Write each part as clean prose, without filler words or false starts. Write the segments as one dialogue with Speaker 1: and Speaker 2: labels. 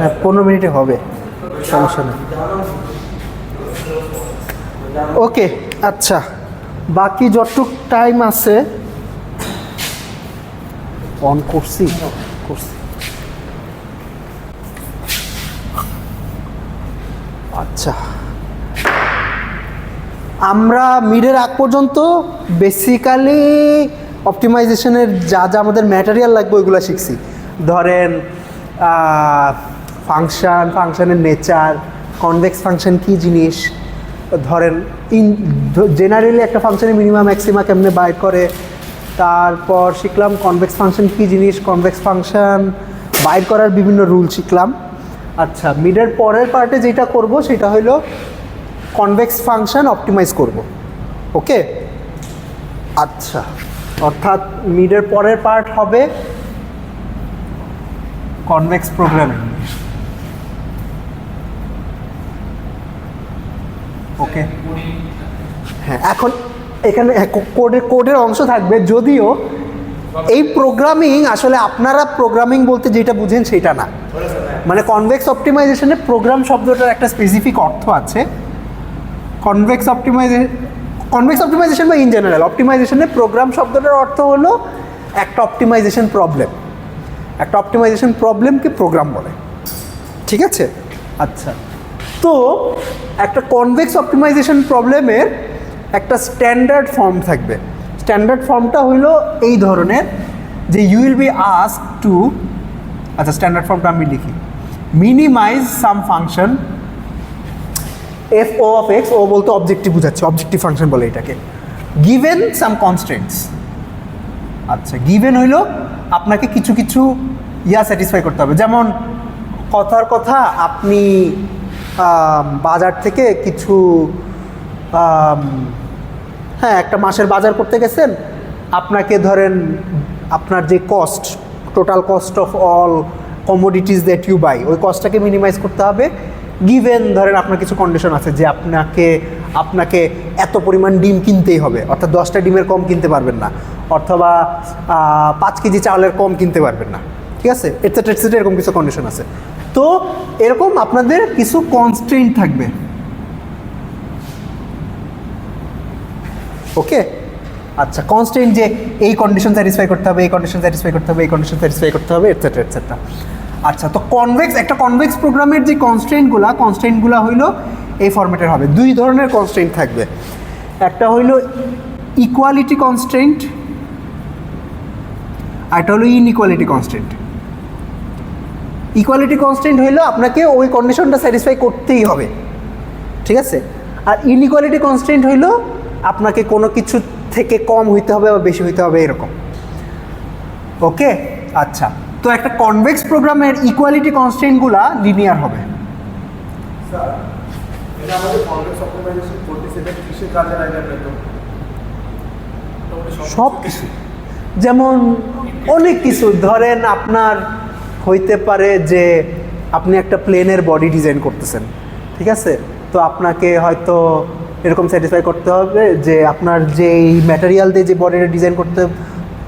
Speaker 1: হ্যাঁ 15 মিনিটে হবে, সমস্যা নেই। ওকে, আচ্ছা, বাকি যতটুক টাইম আছে অন করছি। আচ্ছা, আমরা মিডের আগ পর্যন্ত বেসিক্যালি অপটিমাইজেশনের যা যা আমাদের ম্যাটেরিয়াল লাগবে ওইগুলো শিখছি। ধরেন ফাংশনের নেচার, কনভেক্স ফাংশন কী জিনিস, ধরেন জেনারেলি একটা ফাংশনের মিনিমাম ম্যাক্সিমা কেমনে বাইর করে, তারপর শিখলাম কনভেক্স ফাংশন কী জিনিস, কনভেক্স ফাংশন বাইর করার বিভিন্ন রুল শিখলাম। আচ্ছা, মিডের পরের পার্টে যেটা করব সেটা হলো কনভেক্স ফাংশন অপটিমাইজ করব। ওকে, আচ্ছা, অর্থাৎ মিডের পরের পার্ট হবে কনভেক্স প্রোগ্রামিং। ওকে, হ্যাঁ, এখন এখানে কোডের অংশ থাকবে, যদিও এই প্রোগ্রামিং আসলে আপনারা প্রোগ্রামিং বলতে যেটা বুঝেন সেটা না। মানে কনভেক্স অপটিমাইজেশনে প্রোগ্রাম শব্দটার একটা স্পেসিফিক অর্থ আছে। কনভেক্স অপটিমাইজেশন বা ইন জেনারেল অপটিমাইজেশনে প্রোগ্রাম শব্দটার অর্থ হলো একটা অপটিমাইজেশন প্রবলেম। একটা অপটিমাইজেশন প্রবলেমকে প্রোগ্রাম বলে, ঠিক আছে? আচ্ছা, তো একটা কনভেক্স অপটিমাইজেশন প্রবলেমের একটা স্ট্যান্ডার্ড ফর্ম থাকবে। স্ট্যান্ডার্ড ফর্মটা হইল এই ধরনের, যে you will be ask to, আচ্ছা স্ট্যান্ডার্ড ফর্মটা আমি লিখি, minimise some function F O of X, O বলতে অবজেক্টিভ বোঝাচ্ছে, অবজেক্টিভ ফাংশন বলে এটাকে, গিভেন সাম কনস্ট্রেন্টস। আচ্ছা, গিভেন হইল আপনাকে কিছু কিছু স্যাটিসফাই করতে হবে। যেমন কথার কথা, আপনি বাজার থেকে কিছু একটা মাসের বাজার করতে গেছেন, আপনাকে ধরেন আপনার যে cost, total cost of all commodities that you buy, ওই কস্টটাকে মিনিমাইজ করতে হবে। গিভেন ধরেন আপনার কিছু কন্ডিশন আছে যে আপনাকে এত পরিমাণ ডিম কিনতেই হবে, অর্থাৎ 10টা ডিমের কম কিনতে পারবেন না, অথবা 5 কেজি চাউলের কম কিনতে পারবেন না, ঠিক আছে, এটসেট্রা, এরকম কিছু কন্ডিশন আছে। তো এরকম আপনাদের কিছু কনস্ট্রেন্ট থাকবে। ওকে, আচ্ছা, কনস্ট্রেন্ট যে এই কন্ডিশন স্যাটিসফাই করতে হবে, এই কন্ডিশন স্যাটিসফাই করতে হবে, এই কন্ডিশন স্যাটিসফাই করতে হবে, এটসেট্রা। আচ্ছা, তো একটা কনভেক্স প্রোগ্রামের যে কনস্ট্রেন্টগুলো হইলো এই ফরম্যাটের হবে। 2 ধরনের কনস্ট্রেন্ট থাকবে। একটা হইলো ইকুয়ালিটি কনস্ট্রেন্ট, আর একটা হলো ইনইকুয়ালিটি কনস্ট্রেন্ট। ইকুয়ালিটি কনস্ট্রেন্ট হইলো আপনাকে ওই কন্ডিশনটা স্যাটিসফাই করতেই হবে, ঠিক আছে। আর ইনইকুয়ালিটি কনস্ট্রেন্ট হইলো আপনাকে কোনো কিছু থেকে কম হইতে হবে বা বেশি হইতে হবে, এরকম। ওকে, আচ্ছা, তো একটা কনভেক্স প্রোগ্রামের ইকুয়ালিটি কনস্ট্রেন্টগুলো লিনিয়ার হবে। সব কিছু, যেমন অনেক কিছু, ধরেন আপনার হইতে পারে যে আপনি একটা প্লেনের বডি ডিজাইন করতেছেন, ঠিক আছে, তো আপনাকে হয়তো এরকম স্যাটিসফাই করতে হবে যে আপনার যেই ম্যাটেরিয়াল দিয়ে যে বডিটা ডিজাইন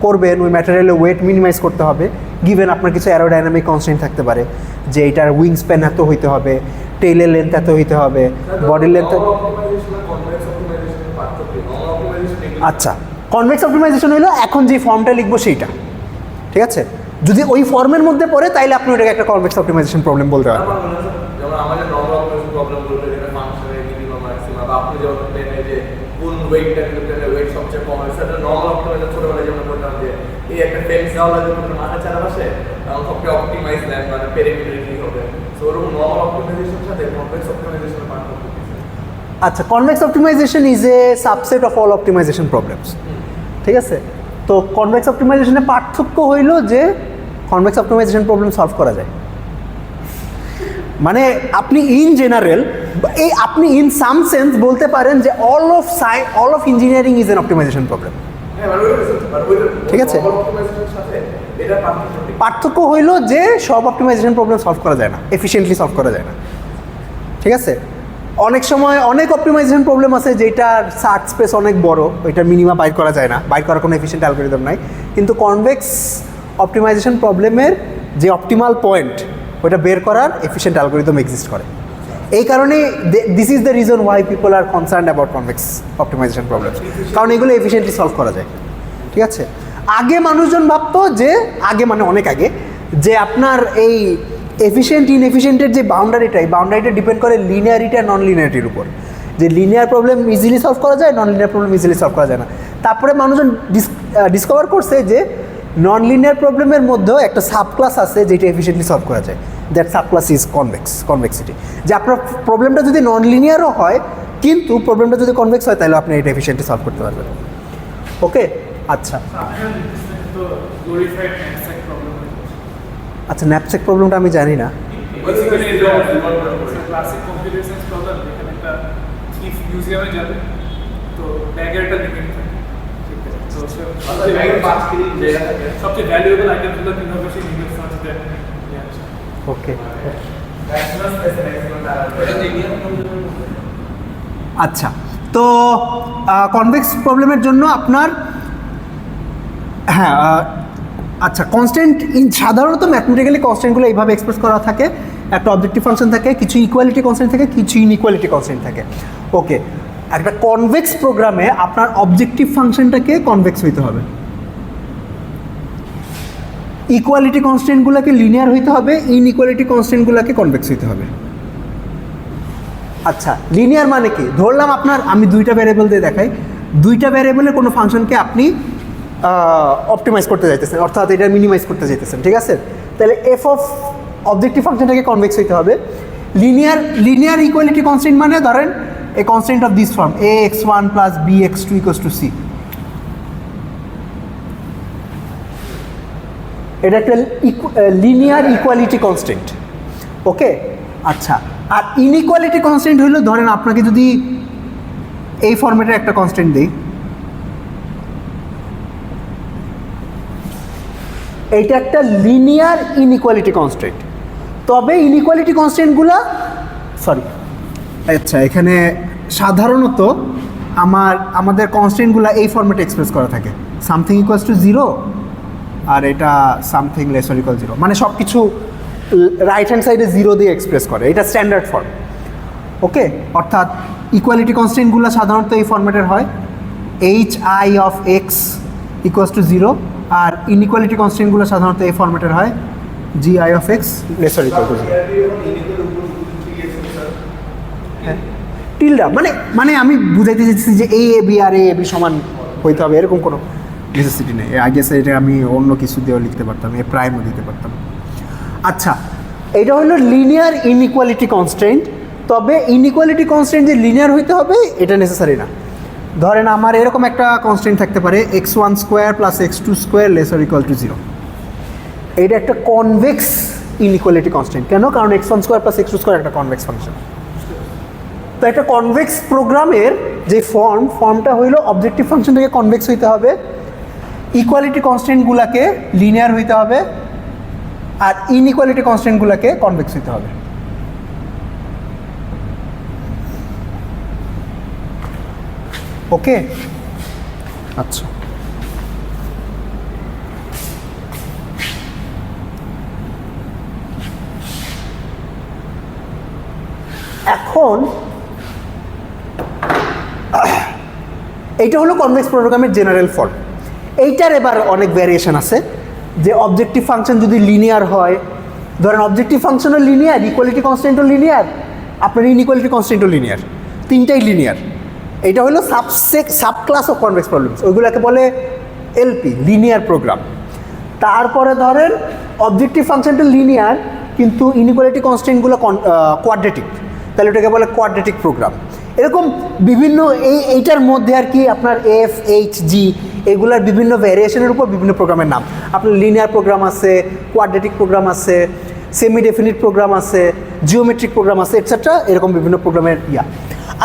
Speaker 1: করবেন ওই ম্যাটেরিয়ালের ওয়েট মিনিমাইজ করতে হবে। গিভেন আপনার কিছু অ্যারোডাইনামিক কনস্ট্রেন্ট থাকতে পারে, যে এটার উইং স্প্যান এত হইতে হবে, টেইলের লেন্থ এত হইতে হবে, বডির লেন্থ। আচ্ছা, কনভেক্স অপটিমাইজেশন হলো এখন যে ফর্মটা লিখবো সেইটা, ঠিক আছে। যদি ওই ফর্মের মধ্যে পড়ে তাইলে আপনি ওটাকে একটা কনভেক্স অপটিমাইজেশন প্রবলেম বলতে পারেন। আচ্ছা, convex optimisation is a subset of all optimisation problems, ঠিক আছে। তো কনভেক্স অপটিমাইজেশনের পার্থক্য হইল যে কনভেক্স অপটিমাইজেশন প্রবলেম সলভ করা যায়। মানে আপনি ইন জেনারেল, আপনি ইন সাম সেন্স বলতে পারেন যে all of engineering is an optimisation problem, ঠিক আছে। পার্থক্য হইল যে সব অপটিমাইজেশন প্রবলেম সলভ করা যায় না, এফিশিয়েন্টলি সলভ করা যায় না, ঠিক আছে। অনেক সময় অনেক অপটিমাইজেশন প্রবলেম আছে যেটার সার্চ স্পেস অনেক বড়, ওইটার মিনিমা বাইর করা যায় না, বাইর করার কোনো এফিশিয়েন্ট অ্যালগরিদম নাই। কিন্তু কনভেক্স অপটিমাইজেশন প্রবলেমের যে অপটিমাল পয়েন্ট ওইটা বের করার এফিশিয়েন্ট অ্যালগোরিদম এক্সিস্ট করে। এই কারণে this is the reason why people are concern about convex optimisation problem, কারণ এগুলো এফিশিয়েন্টলি সলভ করা যায়। ঠিক আছে, আগে মানুষজন ভাবতো যে, আগে মানে অনেক আগে, যে আপনার এই এফিশিয়েন্ট ইনএফিশিয়েন্টের যে বাউন্ডারিটা, এই বাউন্ডারিটা ডিপেন্ড করে লিনিয়ারিটি আর নন লিনিয়ারিটির উপর, যে লিনিয়ার প্রবলেম ইজিলি সলভ করা যায়, non linear problem easily solve করা যায় না। তারপরে মানুষজন ডিসকভার করছে যে নন লিনিয়ার প্রবলেমের মধ্যেও একটা সাবক্লাস আছে যেটা এফিশিয়েন্টলি সলভ করা যায়, দ্যাট সাবক্লাস ইজ কনভেক্সিটি। যে আপনার প্রবলেমটা যদি নন লিনিয়ারও হয় কিন্তু প্রবলেমটা যদি কনভেক্স হয় তাহলে আপনি এটা এফিশিয়েন্টলি সলভ করতে পারবেন। ওকে, আচ্ছা আচ্ছা, ন্যাপস্যাক প্রবলেমটা আমি জানি না। ওকে, আচ্ছা, তো কনভেক্স প্রবলেমের জন্য আপনার হ্যাঁ আচ্ছা, কনস্ট্যান্ট সাধারণত ম্যাথমেটিক্যালি কনস্ট্যান্টগুলো এইভাবে এক্সপ্রেস করা থাকে, একটা অবজেক্টিভ ফাংশন থাকে, কিছু ইকুয়ালিটি কনস্ট্যান্ট থাকে, কিছু ইনইকুয়ালিটি কনস্ট্যান্ট থাকে। ওকে, একটা কনভেক্স প্রোগ্রামে আপনার অবজেক্টিভ ফাংশনটাকে কনভেক্স হইতে হবে, ইকুয়ালিটি কনস্ট্যান্টগুলোকে লিনিয়ার হইতে হবে, ইনইকুয়ালিটি কনস্ট্যান্টগুলোকে কনভেক্স হইতে হবে। আচ্ছা, লিনিয়ার মানে কি? ধরলাম আপনার, আমি দুইটা ভ্যারিয়েবল দিয়ে দেখাই, দুইটা ভ্যারিয়েবলের কোনো ফাংশনকে আপনি অপটিমাইজ করতে চাইতেছেন, অর্থাৎ এটা মিনিমাইজ করতে চাইতেছেন। ঠিক আছে, তাহলে এফ অফ অবজেক্টিভ ফাংশনটাকে কনভেক্স হইতে হবে। লিনিয়ার ইকুয়ালিটি কনস্ট্যান্ট মানে ধরেন a constant of this form ax1 plus bx2 equals to c, এটা একটা লিনিয়ার ইকুয়ালিটি কনস্ট্যান্ট। ওকে, আচ্ছা, আর ইনইকুয়ালিটি কনস্ট্যান্ট হলো ধরেন আপনাকে যদি এই ফর্মেটের একটা কনস্ট্যান্ট দেই, এইটা একটা লিনিয়ার ইনইকুয়ালিটি কনস্ট্যান্ট, তবে ইনইকুয়ালিটি কনস্ট্যান্টগুলো আচ্ছা, এখানে সাধারণত আমাদের কনস্ট্যান্টগুলো এই ফর্মেটে এক্সপ্রেস করা থাকে, সামথিং ইকুয়ালস টু 0 আর এটা সামথিং লেস অর ইকুয়াল 0, মানে সব কিছু রাইট হ্যান্ড সাইডে 0 দিয়ে এক্সপ্রেস করে, এটা স্ট্যান্ডার্ড ফর্ম। ওকে, অর্থাৎ ইকুয়ালিটি কনস্ট্যান্টগুলো সাধারণত এই ফর্মেটের হয়, hi of X equals to 0, আর ইনইকুয়ালিটি কনস্ট্যান্টগুলো সাধারণত এই ফর্মেটের হয় gi of X less or equal to 0। হ্যাঁ, টিল্ডা মানে আমি বুঝাইতে চাইছি যে A B R A B সমান হইতে হবে এরকম কোনো নেসেসিটি নেই। আগে এটা আমি অন্য কিছু দিয়েও লিখতে পারতাম, এ প্রাইমও দিতে পারতাম। আচ্ছা, এটা হলো লিনিয়ার ইনইকুয়ালিটি কনস্ট্যান্ট, তবে ইনইকুয়ালিটি কনস্ট্যান্ট যে লিনিয়ার হইতে হবে এটা নেসেসারি না। ধরেন আমার এরকম একটা কনস্ট্যান্ট থাকতে পারে x1 square plus x2 square less or equal to 0, এইটা একটা কনভেক্স ইনইকুয়ালিটি কনস্ট্যান্ট। কেন? কারণ x1 square plus x2 square একটা কনভেক্স ফাংশন। তো একটা কনভেক্স প্রোগ্রামের যে ফর্মটা হইলো অবজেক্টিভ ফাংশনটাকে কনভেক্স হইতে হবে, ইকুয়ালিটি কনস্ট্যান্টগুলোকে লিনিয়ার হইতে হবে, আর ইনইকুয়ালিটি কনস্ট্যান্টগুলোকে কনভেক্স হইতে হবে। ওকে, আচ্ছা, এখন এইটা হলো কনভেক্স প্রোগ্রামের জেনারেল ফর্ম। এইটার এবার অনেক ভ্যারিয়েশন আছে, যে অবজেক্টিভ ফাংশন যদি লিনিয়ার হয়, ধরেন অবজেক্টিভ ফাংশনও লিনিয়ার, ইকুয়ালিটি কনস্ট্যান্টও লিনিয়ার, আপনার ইনইকুয়ালিটি কনস্ট্যান্টও লিনিয়ার, তিনটাই লিনিয়ার। এটা হলো সাবক্লাস অফ কনভেক্স প্রবলেমস, ওইগুলোকে বলে এলপি, লিনিয়ার প্রোগ্রাম। তারপরে ধরেন অবজেক্টিভ ফাংশনটা লিনিয়ার কিন্তু ইনইকুয়ালিটি কনস্ট্যান্টগুলো কোয়াড্রেটিক, তাহলে ওটাকে বলে কোয়াড্রেটিক প্রোগ্রাম। এরকম বিভিন্ন এইটার মধ্যে আর কি আপনার এফ এইচ জি এগুলার বিভিন্ন ভ্যারিয়েশনের উপর বিভিন্ন প্রোগ্রামের নাম। আপনার লিনিয়ার প্রোগ্রাম আছে, কোয়াড্রেটিক প্রোগ্রাম আছে, সেমি ডেফিনিট প্রোগ্রাম আছে, জিওমেট্রিক প্রোগ্রাম আছে, এটসেট্রা, এরকম বিভিন্ন প্রোগ্রামের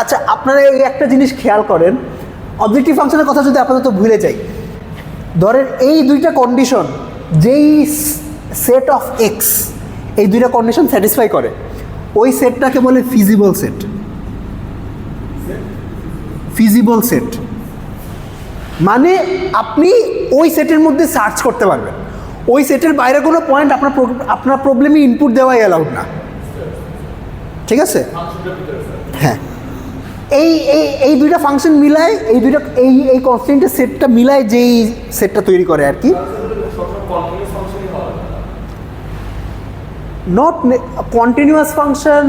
Speaker 1: আচ্ছা, আপনারা এই একটা জিনিস খেয়াল করেন, অবজেক্টিভ ফাংশনের কথা যদি আপাতত ভুলে যাই, ধরেন এই দুইটা কন্ডিশন, যেই সেট অফ এক্স এই দুইটা কন্ডিশন স্যাটিসফাই করে, ওই সেটটাকে বলে ফিজিবল সেট। ফিজিবল সেট মানে আপনি ওই সেটের মধ্যে সার্চ করতে পারবেন, ওই সেটের বাইরে কোনো পয়েন্ট আপনার প্রবলেমে ইনপুট দেওয়াই অ্যালাউড না, ঠিক আছে? হ্যাঁ, এই এই এই দুইটা ফাংশন মিলায়, এই দুইটা এই কনস্ট্যান্টের সেটটা মিলায় যেই সেটটা তৈরি করে আর কি। Not continuous function,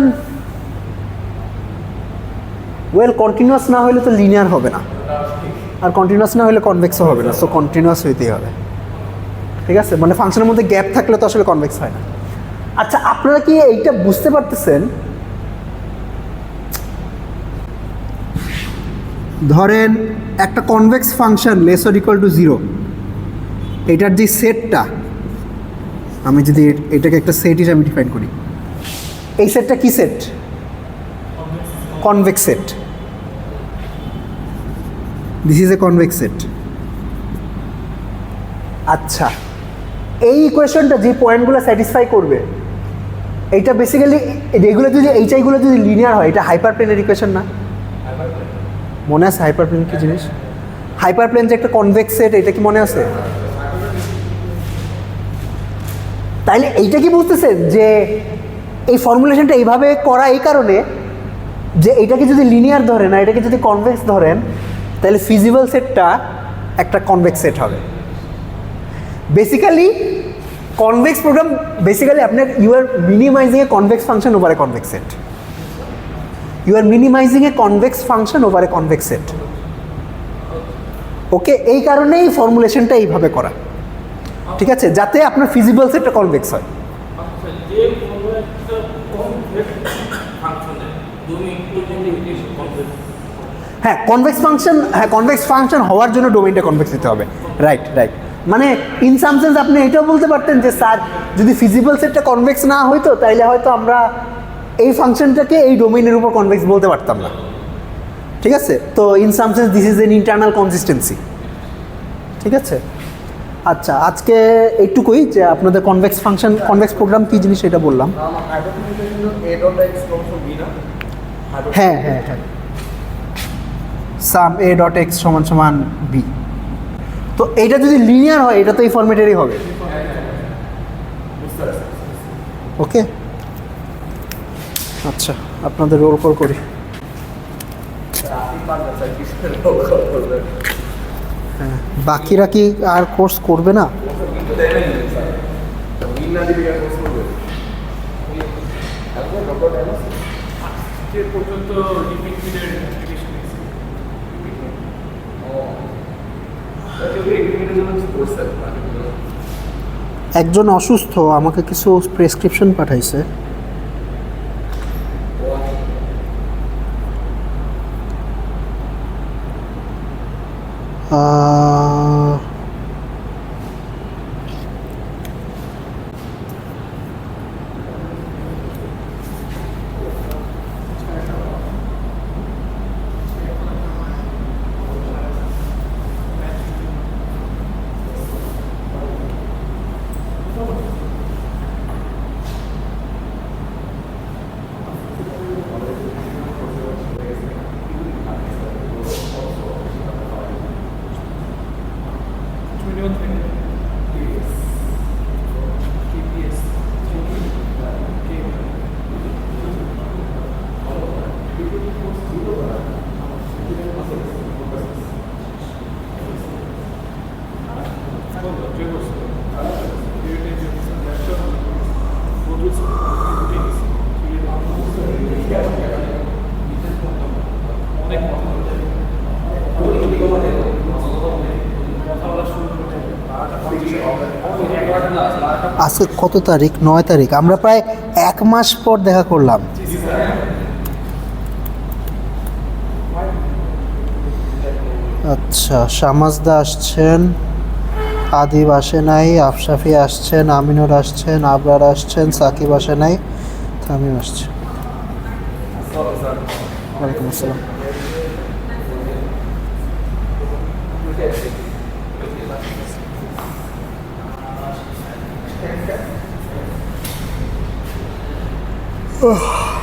Speaker 1: well continuous না হলে তো লিনিয়ার হবে না, আর কন্টিনিউয়াস না হলে কনভেক্সও হবে না, সো কন্টিনিউয়াস হইতেই হবে, ঠিক আছে? মানে ফাংশনের মধ্যে গ্যাপ থাকলে তো আসলে কনভেক্স হয় না। আচ্ছা, আপনারা কি এইটা বুঝতে পারতেছেন? ধরেন একটা convex function less or equal to 0, এটার যে সেটটা, আমি যদি এটাকে একটা সেট হিসাবে ডিফাইন করি, এই সেটটা কি set? Convex set. This is a convex set. আচ্ছা, এই ইকুয়েশনটা যে পয়েন্টগুলো স্যাটিসফাই করবে, এইটা বেসিক্যালি এগুলো যদি এইচআইগুলো যদি লিনিয়ার হয়, এটা হাইপার প্লেনের ইকুয়েশন না? মনে আছে হাইপার প্লেন কি জিনিস? হাইপার প্লেন যে একটা কনভেক্স সেট, এটা কি মনে আছে? তাইলে এইটা কি বুঝতেছেন যে এই ফর্মুলেশনটা এইভাবে করা এই কারণে যে এটাকে যদি লিনিয়ার ধরেন আর এটাকে যদি কনভেক্স ধরেন, তাহলে ফিজিবল সেটটা একটা কনভেক্স সেট হবে। বেসিক্যালি কনভেক্স প্রোগ্রাম, বেসিক্যালি আপনার you are minimising a convex function over a convex set. You are minimising a convex function over a convex set. Okay, এই কারণেই ফর্মুলেশনটা এইভাবে করা, ঠিক আছে? যাতে আপনার ফিজিবল সেটটা কনভেক্স হয়। হ্যাঁ, কনভেক্স ফাংশন হওয়ার জন্য ডোমেইনটা কনভেক্স হতে হবে। রাইট রাইট, মানে ইন সাম সেন্স আপনি এটাও বলতে পারতেন যে স্যার, যদি ফিজিবল সেটটা কনভেক্স না হইতো তাইলে হয়তো আমরা এই ফাংশনটাকে এই ডোমেইনের উপর কনভেক্স বলতে পারতাম না, ঠিক আছে? তো in some sense this is an internal consistency, ঠিক আছে? আচ্ছা, আজকে এইটুকুই যে আপনাদের কনভেক্স ফাংশন, কনভেক্স প্রোগ্রাম কী জিনিস এটা বললাম। হ্যাঁ হ্যাঁ হ্যাঁ, সাম এ ডট এক্স সমান সমান বি। তো এইটা যদি লিনিয়ার হয়, এটা তো এই ফরম্যাটেরই হবে। ওকে, আচ্ছা, আপনাদের রোল কল করি। হ্যাঁ, বাকিরা কি আর কোর্স করবে না? একজন অসুস্থ, আমাকে কিছু প্রেসক্রিপশন পাঠাইছে। আজকে কত তারিখ? 9 তারিখ। আমরা প্রায় 1 মাস পর দেখা করলাম। আচ্ছা, শামাজদা আসছেন, আদিব আসে নাই, আফসাফি আসছেন, আমিনুর আসছেন, আবরার আসছেন, সাকিব আসে নাই, তামিম আসছে। ওয়ালাইকুম আসসালাম। Oh.